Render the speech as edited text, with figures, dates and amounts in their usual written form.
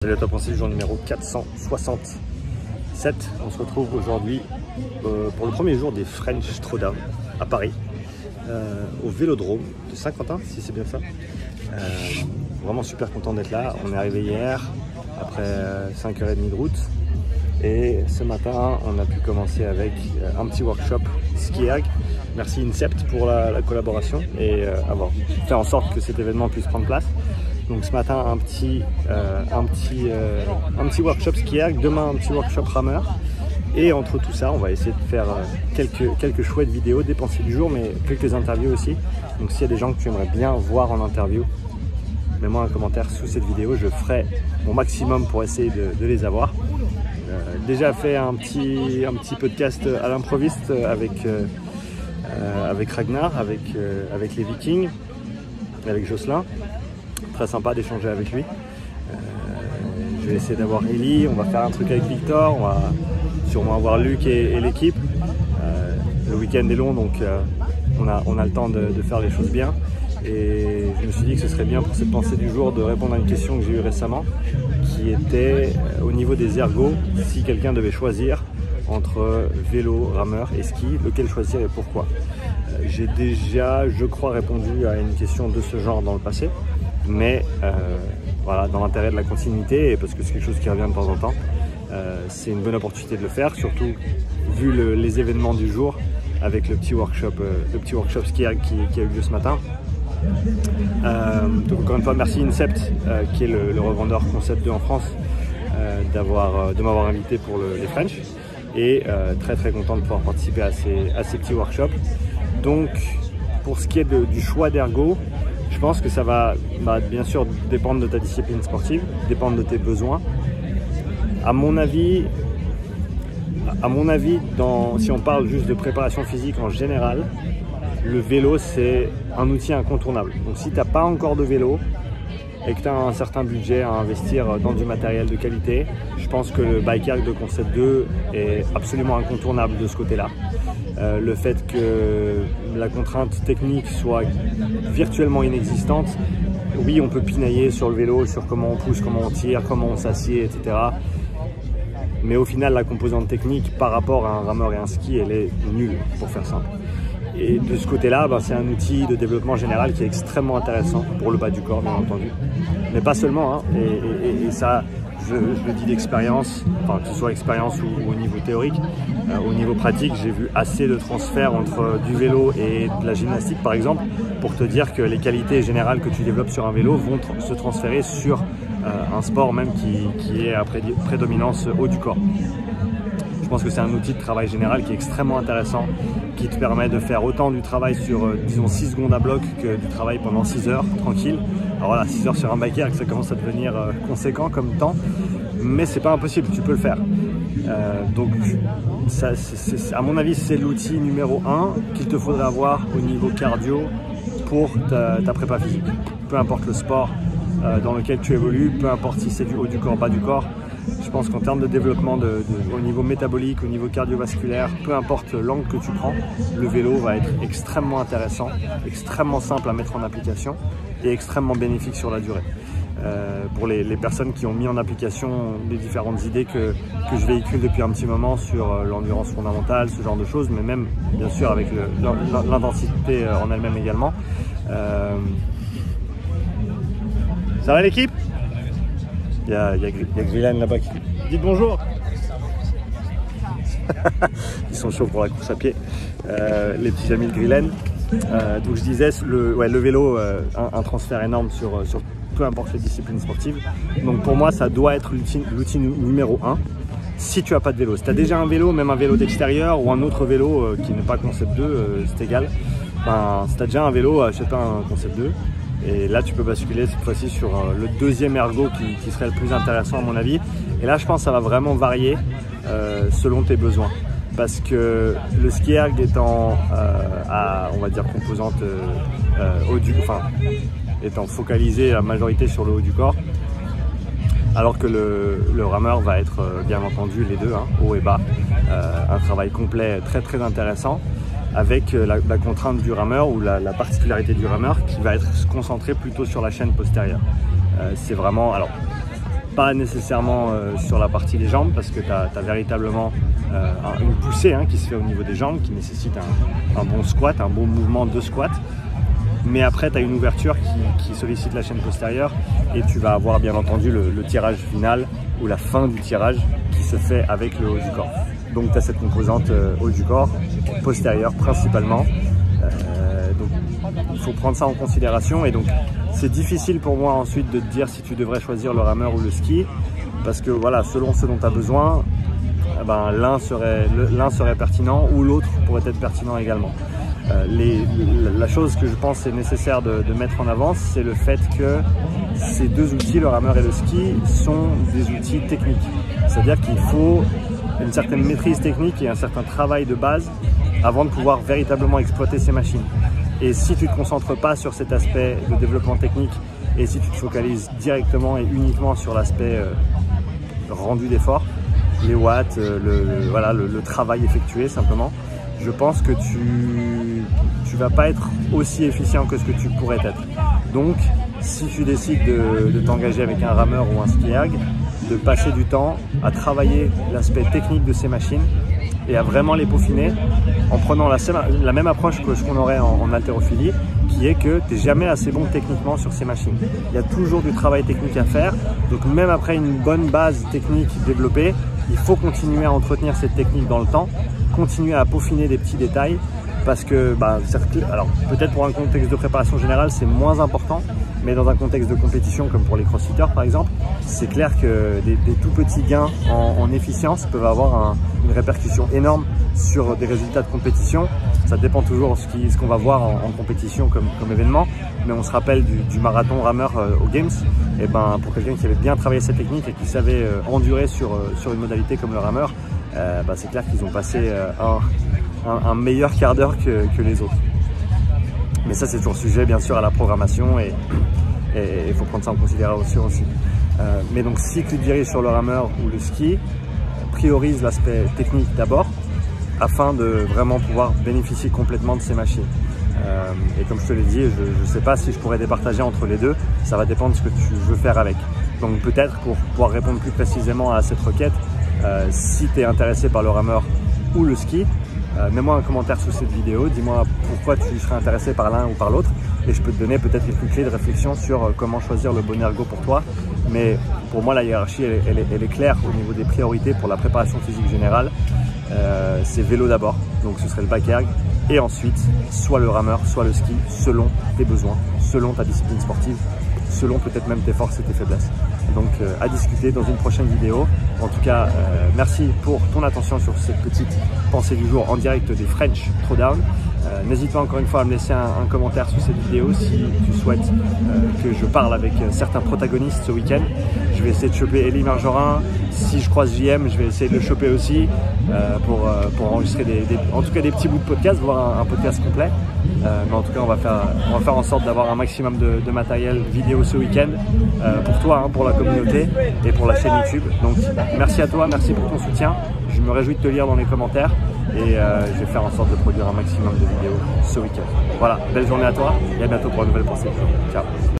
Salut à toi, pensée, jour numéro 467. On se retrouve aujourd'hui pour le premier jour des French Throwdown à Paris, au Vélodrome de Saint-Quentin, si c'est bien ça. Vraiment super content d'être là. On est arrivé hier après 5h30 de route et ce matin on a pu commencer avec un petit workshop ski erg. Merci Incept pour la collaboration et avoir fait en sorte que cet événement puisse prendre place. Donc ce matin un petit workshop ski erg, demain un petit workshop rameur. Et entre tout ça, on va essayer de faire quelques chouettes vidéos, des pensées du jour, mais quelques interviews aussi. Donc s'il y a des gens que tu aimerais bien voir en interview, mets-moi un commentaire sous cette vidéo, je ferai mon maximum pour essayer de les avoir. Déjà fait un petit podcast à l'improviste avec Ragnar, avec les Vikings, avec Jocelyn. Très sympa d'échanger avec lui. Je vais essayer d'avoir Ellie, on va faire un truc avec Victor, on va sûrement avoir Luc et l'équipe. Le week-end est long, donc on a le temps de faire les choses bien. Et je me suis dit que ce serait bien pour cette pensée du jour de répondre à une question que j'ai eue récemment, qui était au niveau des ergos, si quelqu'un devait choisir entre vélo, rameur et ski, lequel choisir et pourquoi. J'ai déjà, je crois, répondu à une question de ce genre dans le passé. Mais voilà, dans l'intérêt de la continuité et parce que c'est quelque chose qui revient de temps en temps, c'est une bonne opportunité de le faire, surtout vu les événements du jour avec le petit workshop ski erg qui a eu lieu ce matin. Donc encore une fois, merci Incept qui est le revendeur Concept 2 en France de m'avoir invité pour les French et très content de pouvoir participer à ces petits workshops. Donc pour ce qui est du choix d'ergo, je pense que ça va bien sûr dépendre de ta discipline sportive, dépendre de tes besoins. À mon avis, si on parle juste de préparation physique en général, le vélo c'est un outil incontournable. Donc si tu n'as pas encore de vélo et que tu as un certain budget à investir dans du matériel de qualité, je pense que le bike erg de Concept 2 est absolument incontournable de ce côté-là. Le fait que la contrainte technique soit virtuellement inexistante, oui, on peut pinailler sur le vélo, sur comment on pousse, comment on tire, comment on s'assied, etc. Mais au final, la composante technique par rapport à un rameur et un ski, elle est nulle, pour faire simple. Et de ce côté-là, c'est un outil de développement général qui est extrêmement intéressant pour le bas du corps, bien entendu. Mais pas seulement, hein. Et ça, je le dis d'expérience, enfin, que ce soit expérience ou au niveau théorique. Au niveau pratique, j'ai vu assez de transferts entre du vélo et de la gymnastique, par exemple, pour te dire que les qualités générales que tu développes sur un vélo vont se transférer sur un sport même qui est à prédominance haut du corps. Je pense que c'est un outil de travail général qui est extrêmement intéressant, qui te permet de faire autant du travail sur, disons, 6 secondes à bloc que du travail pendant 6 heures, tranquille. Alors voilà, 6 heures sur un bike erg, ça commence à devenir conséquent comme temps, mais c'est pas impossible, tu peux le faire. Donc, ça, à mon avis, c'est l'outil numéro 1 qu'il te faudrait avoir au niveau cardio pour ta prépa physique. Peu importe le sport dans lequel tu évolues, peu importe si c'est du haut du corps, bas du corps. Je pense qu'en termes de développement au niveau métabolique, au niveau cardiovasculaire, peu importe l'angle que tu prends, le vélo va être extrêmement intéressant, extrêmement simple à mettre en application et extrêmement bénéfique sur la durée. Pour les personnes qui ont mis en application les différentes idées que je véhicule depuis un petit moment sur l'endurance fondamentale, ce genre de choses, mais même bien sûr avec l'intensité en elle-même également. Ça va l'équipe ? Il y a Grillen là-bas qui dit bonjour. Ils sont chauds pour la course à pied, les petits amis de Grillen. Donc je disais, le vélo, un transfert énorme sur peu importe les disciplines sportives. Donc pour moi, ça doit être l'outil numéro 1. Si tu n'as pas de vélo, si tu as déjà un vélo, même un vélo d'extérieur ou un autre vélo qui n'est pas Concept 2, c'est égal. Si tu as déjà un vélo, achète pas un Concept 2. Et là, tu peux basculer cette fois-ci sur le deuxième ergo qui serait le plus intéressant à mon avis. Et là, je pense que ça va vraiment varier selon tes besoins. Parce que le ski erg étant à, on va dire, composante étant focalisé la majorité sur le haut du corps, alors que le rameur va être bien entendu les deux, hein, haut et bas, un travail complet très intéressant. Avec la contrainte du rameur ou la particularité du rameur qui va être concentrée plutôt sur la chaîne postérieure. C'est vraiment, alors pas nécessairement sur la partie des jambes parce que tu as véritablement une poussée qui se fait au niveau des jambes qui nécessite un bon squat, un bon mouvement de squat. Mais après, tu as une ouverture qui sollicite la chaîne postérieure et tu vas avoir bien entendu le tirage final ou la fin du tirage qui se fait avec le haut du corps. Donc tu as cette composante haut du corps, postérieure principalement. Donc il faut prendre ça en considération et donc c'est difficile pour moi ensuite de te dire si tu devrais choisir le rameur ou le ski parce que voilà, selon ce dont tu as besoin, l'un serait pertinent ou l'autre pourrait être pertinent également. La chose que je pense est nécessaire de mettre en avant, c'est le fait que ces deux outils, le rameur et le ski, sont des outils techniques. C'est-à-dire qu'il faut une certaine maîtrise technique et un certain travail de base avant de pouvoir véritablement exploiter ces machines. Et si tu ne te concentres pas sur cet aspect de développement technique et si tu te focalises directement et uniquement sur l'aspect rendu d'effort, les watts, le travail effectué simplement, je pense que tu vas pas être aussi efficient que ce que tu pourrais être. Donc, si tu décides de t'engager avec un rameur ou un ski erg, de passer du temps à travailler l'aspect technique de ces machines et à vraiment les peaufiner en prenant la même approche que ce qu'on aurait en haltérophilie, qui est que tu n'es jamais assez bon techniquement sur ces machines. Il y a toujours du travail technique à faire, donc même après une bonne base technique développée, il faut continuer à entretenir cette technique dans le temps, continuer à peaufiner des petits détails, parce que alors peut-être pour un contexte de préparation générale c'est moins important, mais dans un contexte de compétition comme pour les crossfitters par exemple, c'est clair que des tout petits gains en efficience peuvent avoir une répercussion énorme sur des résultats de compétition. Ça dépend toujours de ce qu'on va voir en compétition comme événement, mais on se rappelle du marathon rameur aux Games, et pour quelqu'un qui avait bien travaillé cette technique et qui savait endurer sur une modalité comme le rameur, c'est clair qu'ils ont passé un meilleur quart d'heure que les autres. Mais ça c'est toujours sujet bien sûr à la programmation et il faut prendre ça en considération aussi. Mais donc si tu te diriges sur le rameur ou le ski, priorise l'aspect technique d'abord afin de vraiment pouvoir bénéficier complètement de ces machines. Et comme je te l'ai dit, je ne sais pas si je pourrais départager entre les deux, ça va dépendre de ce que tu veux faire avec. Donc peut-être pour pouvoir répondre plus précisément à cette requête, si tu es intéressé par le rameur ou le ski, mets-moi un commentaire sous cette vidéo, dis-moi pourquoi tu serais intéressé par l'un ou par l'autre et je peux te donner peut-être quelques clés de réflexion sur comment choisir le bon ergo pour toi. Mais pour moi la hiérarchie elle est claire au niveau des priorités pour la préparation physique générale. C'est vélo d'abord, donc ce serait le back erg et ensuite soit le rameur, soit le ski selon tes besoins, selon ta discipline sportive, selon peut-être même tes forces et tes faiblesses. Donc à discuter dans une prochaine vidéo. En tout cas, merci pour ton attention sur cette petite pensée du jour en direct des French Throwdown. N'hésite pas encore une fois à me laisser un commentaire sous cette vidéo si tu souhaites que je parle avec certains protagonistes ce week-end. Je vais essayer de choper Elie Marjorin. Si je croise JM, je vais essayer de le choper aussi pour enregistrer en tout cas des petits bouts de podcast, voire un podcast complet. Mais en tout cas, on va faire en sorte d'avoir un maximum de matériel vidéo ce week-end pour toi, pour la communauté et pour la chaîne YouTube. Donc merci à toi, merci pour ton soutien. Je me réjouis de te lire dans les commentaires et je vais faire en sorte de produire un maximum de vidéos ce week-end. Voilà, belle journée à toi et à bientôt pour une nouvelle pensée. Ciao.